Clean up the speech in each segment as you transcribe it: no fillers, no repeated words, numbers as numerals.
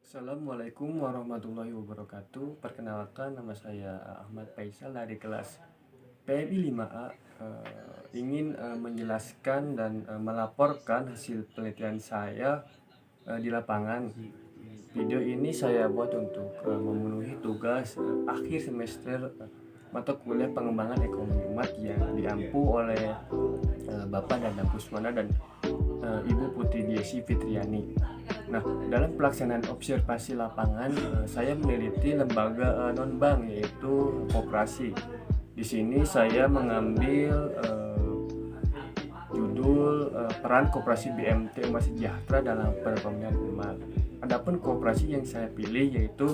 Assalamualaikum warahmatullahi wabarakatuh. Perkenalkan, nama saya Ahmad Faisal dari kelas PMI 5A. Ingin menjelaskan dan melaporkan hasil penelitian saya di lapangan. Video ini saya buat untuk memenuhi tugas akhir semester mata kuliah pengembangan ekonomi umat yang diampu oleh Bapak Danang Kuswana dan Ibu Putri Diesi Fitriani. Nah, dalam pelaksanaan observasi lapangan, saya meneliti lembaga non-bank yaitu koperasi. Di sini saya mengambil judul peran koperasi BMT Umat Sejahtera dalam perekonomian umat. Adapun koperasi yang saya pilih yaitu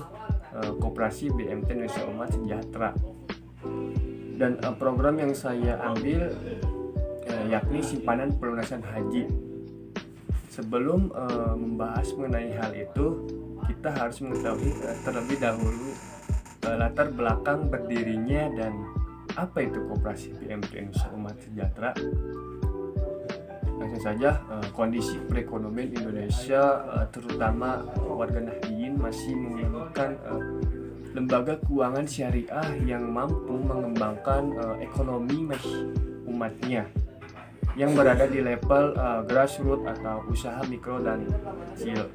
koperasi BMT Indonesia Umat Sejahtera. Dan program yang saya ambil yakni simpanan pelunasan haji. Sebelum membahas mengenai hal itu, kita harus mengetahui terlebih dahulu latar belakang berdirinya dan apa itu koperasi BMT Indonesia Umat Sejahtera. Langsung saja, kondisi perekonomian Indonesia terutama warga Nahdliyin masih memerlukan lembaga keuangan syariah yang mampu mengembangkan ekonomi umatnya yang berada di level grassroots atau usaha mikro dan kecil.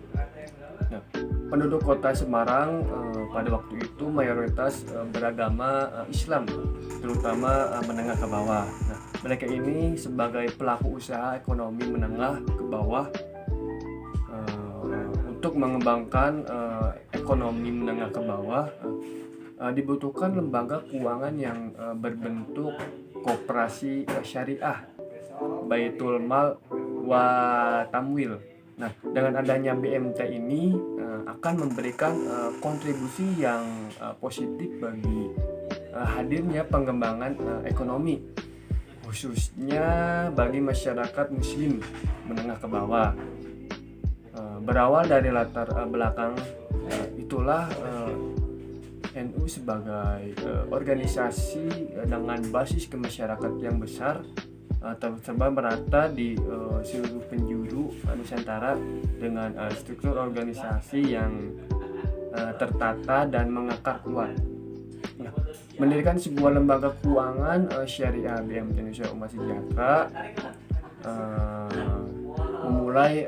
Nah, penduduk kota Semarang pada waktu itu mayoritas beragama Islam, terutama menengah ke bawah. Nah, mereka ini sebagai pelaku usaha ekonomi menengah ke bawah untuk mengembangkan ekonomi menengah ke bawah dibutuhkan lembaga keuangan yang berbentuk koperasi syariah, Baitul Mal wa Tamwil. Nah, dengan adanya BMT ini akan memberikan kontribusi yang positif bagi hadirnya pengembangan ekonomi, khususnya bagi masyarakat Muslim menengah ke bawah. Berawal dari latar belakang itulah NU sebagai organisasi dengan basis kemasyarakatan yang besar tersebar merata di seluruh penjuru Nusantara dengan struktur organisasi yang tertata dan mengakar kuat. Nah, mendirikan sebuah lembaga keuangan syariah BMT Indonesia Umat Sejahtera memulai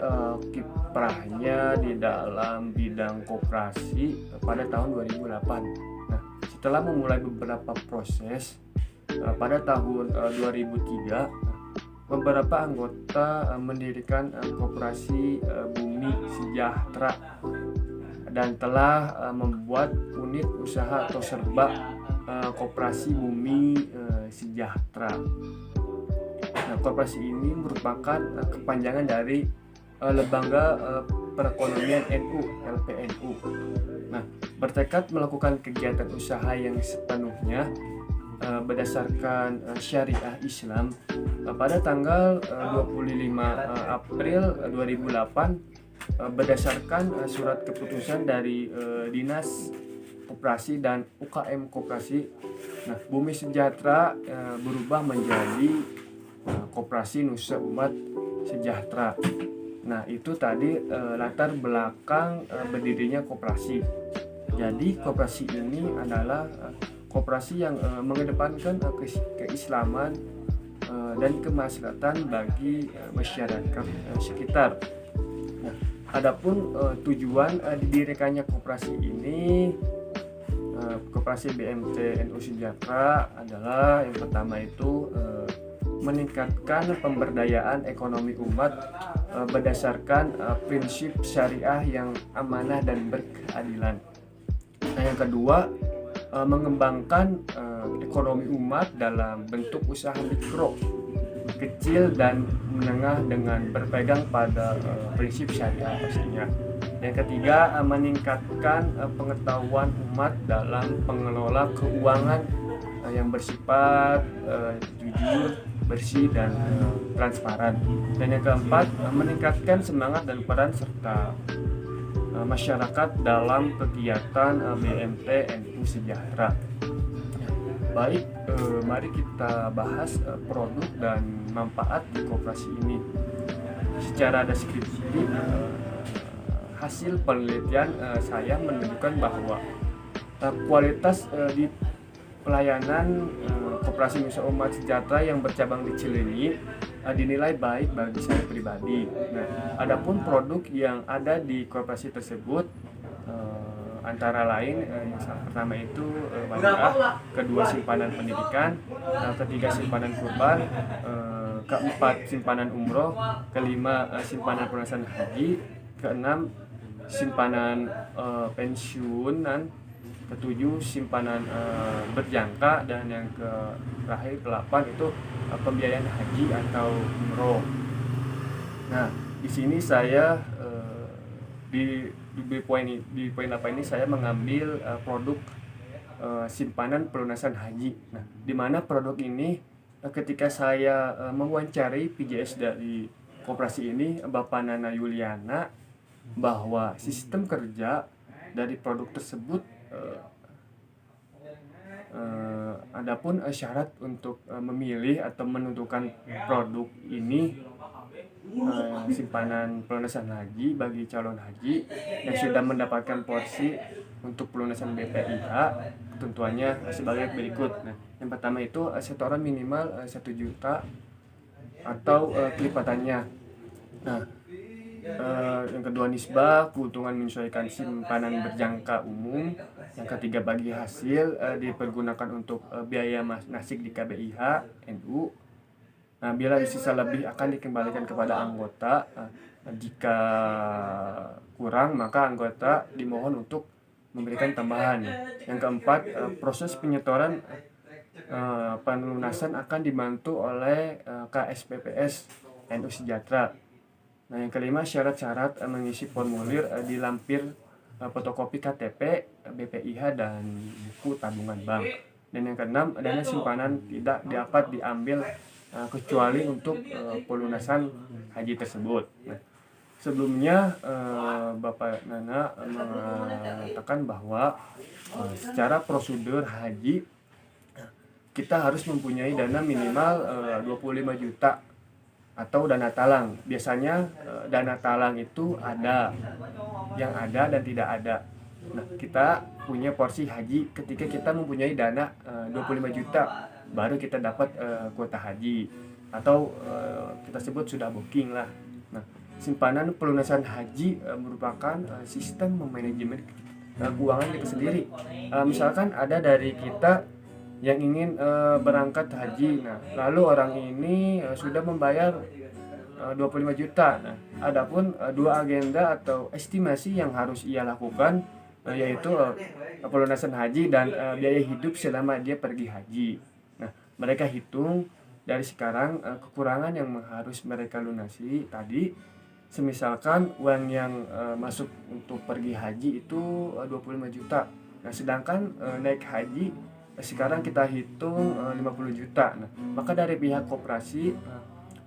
kiprahnya di dalam bidang koperasi pada tahun 2008. Nah, setelah memulai beberapa proses pada tahun 2003, beberapa anggota mendirikan koperasi Bumi Sejahtera dan telah membuat unit usaha atau serba koperasi Bumi Sejahtera. Nah, koperasi ini merupakan kepanjangan dari Lembaga Perekonomian NU (LPNU). Nah, bertekad melakukan kegiatan usaha yang sepenuhnya berdasarkan syariah Islam pada tanggal 25 April 2008 berdasarkan surat keputusan dari Dinas Koperasi dan UKM Koperasi. Nah, Bumi Sejahtera berubah menjadi Koperasi Nusa Umat Sejahtera. Nah, itu tadi latar belakang berdirinya koperasi. Jadi koperasi ini adalah koperasi yang mengedepankan keislaman dan kemaslahatan bagi masyarakat sekitar. Nah, adapun tujuan didirikannya koperasi ini, koperasi BMT NU Sejahtera adalah yang pertama itu meningkatkan pemberdayaan ekonomi umat berdasarkan prinsip syariah yang amanah dan berkeadilan. Nah, yang kedua, mengembangkan ekonomi umat dalam bentuk usaha mikro, kecil dan menengah dengan berpegang pada prinsip syariah pastinya. Yang ketiga, meningkatkan pengetahuan umat dalam pengelola keuangan yang bersifat jujur, bersih dan transparan. Dan yang keempat, meningkatkan semangat dan peran serta masyarakat dalam kegiatan BMT NU Sejahtera. Baik, mari kita bahas produk dan manfaat di koperasi ini. Secara deskriptif, hasil penelitian saya menunjukkan bahwa kualitas di pelayanan Koperasi Nusa Umat Sejahtera yang bercabang di Cileunyi dinilai baik bagi saya pribadi. Nah, adapun produk yang ada di koperasi tersebut antara lain yang pertama itu wadah, kedua simpanan pendidikan, ketiga simpanan kurban, keempat simpanan umroh, kelima simpanan pelunasan haji, keenam simpanan pensiunan, ketujuh simpanan berjangka, dan yang terakhir ke-8 itu pembiayaan haji atau umroh. Nah, di sini saya di poin 8 ini saya mengambil produk simpanan pelunasan haji. Nah, di mana produk ini ketika saya mewawancari PJS dari koperasi ini, Bapak Nana Yuliana, bahwa sistem kerja dari produk tersebut adapun syarat untuk memilih atau menentukan produk ini simpanan pelunasan haji bagi calon haji yang sudah mendapatkan porsi untuk pelunasan BPIH, ketentuannya sebagai berikut. Nah, yang pertama itu setoran minimal 1 juta atau kelipatannya. Nah, yang kedua nisbah keuntungan menyesuaikan simpanan berjangka umum. Yang ketiga bagi hasil dipergunakan untuk biaya nasik di KBIH NU. Nah, bila sisa lebih akan dikembalikan kepada anggota. Jika kurang maka anggota dimohon untuk memberikan tambahan. Yang keempat, proses penyetoran pelunasan akan dibantu oleh KSPPS NU Sejahtera. Nah, yang kelima, syarat-syarat mengisi formulir di lampir fotokopi KTP, BPIH, dan buku tabungan bank. Dan yang keenam, dana simpanan tidak dapat diambil kecuali untuk pelunasan haji tersebut. Nah, sebelumnya Bapak Nana mengatakan bahwa secara prosedur haji kita harus mempunyai dana minimal 25 juta atau dana talang. Biasanya dana talang itu ada, yang ada dan tidak ada. Nah, kita punya porsi haji ketika kita mempunyai dana 25 juta baru kita dapat kuota haji atau kita sebut sudah booking lah. Nah, simpanan pelunasan haji merupakan sistem manajemen keuangan kita sendiri. Misalkan ada dari kita yang ingin berangkat haji, nah lalu orang ini sudah membayar 25 juta. Nah, adapun dua agenda atau estimasi yang harus ia lakukan yaitu pelunasan haji dan biaya hidup selama dia pergi haji. Nah, mereka hitung dari sekarang kekurangan yang harus mereka lunasi tadi. Semisalkan uang yang masuk untuk pergi haji itu 25 juta. Nah, sedangkan naik haji sekarang kita hitung 50 juta. Nah, maka dari pihak koperasi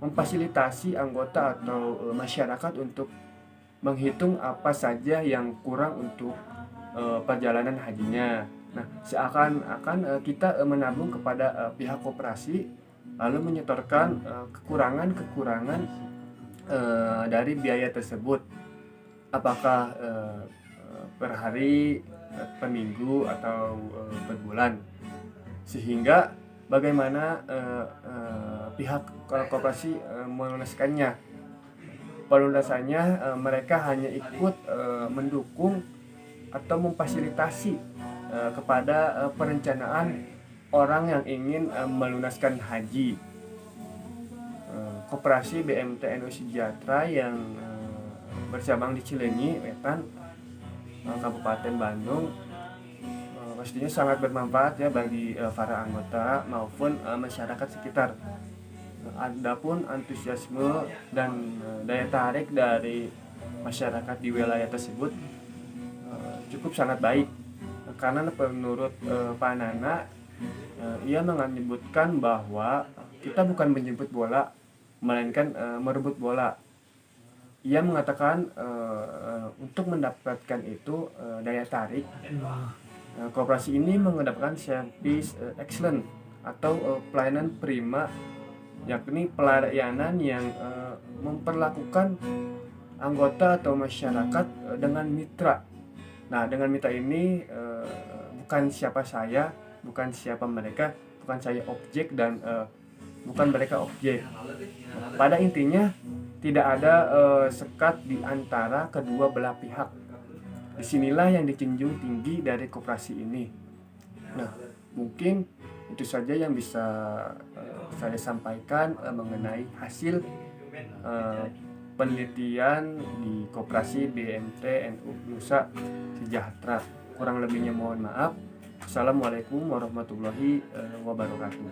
memfasilitasi anggota atau masyarakat untuk menghitung apa saja yang kurang untuk perjalanan hajinya. Nah, seakan-akan kita menabung kepada pihak koperasi lalu menyetorkan kekurangan-kekurangan dari biaya tersebut, apakah per hari, per minggu, atau per bulan, sehingga bagaimana pihak koperasi melunaskannya. Pelunasannya mereka hanya ikut mendukung atau memfasilitasi kepada perencanaan orang yang ingin melunaskan haji. Koperasi BMT NU Sejahtera yang bercabang di Cileunyi Wetan, Kabupaten Bandung, pastinya sangat bermanfaat ya bagi para anggota maupun masyarakat sekitar. Adapun antusiasme dan daya tarik dari masyarakat di wilayah tersebut cukup sangat baik, karena menurut Pak Nana ia menyebutkan bahwa kita bukan menjemput bola melainkan merebut bola. Ia mengatakan untuk mendapatkan itu daya tarik, koperasi ini mengedepankan service excellent atau pelayanan prima, yakni pelayanan yang memperlakukan anggota atau masyarakat dengan mitra. Nah, dengan mitra ini bukan siapa saya, bukan siapa mereka, bukan saya objek dan bukan mereka objek. Pada intinya tidak ada sekat di antara kedua belah pihak. Disinilah yang dijunjung tinggi dari koperasi ini. Nah, mungkin itu saja yang bisa saya sampaikan mengenai hasil penelitian di Koperasi BMT NU Nusa Sejahtera. Kurang lebihnya mohon maaf. Assalamualaikum warahmatullahi wabarakatuh.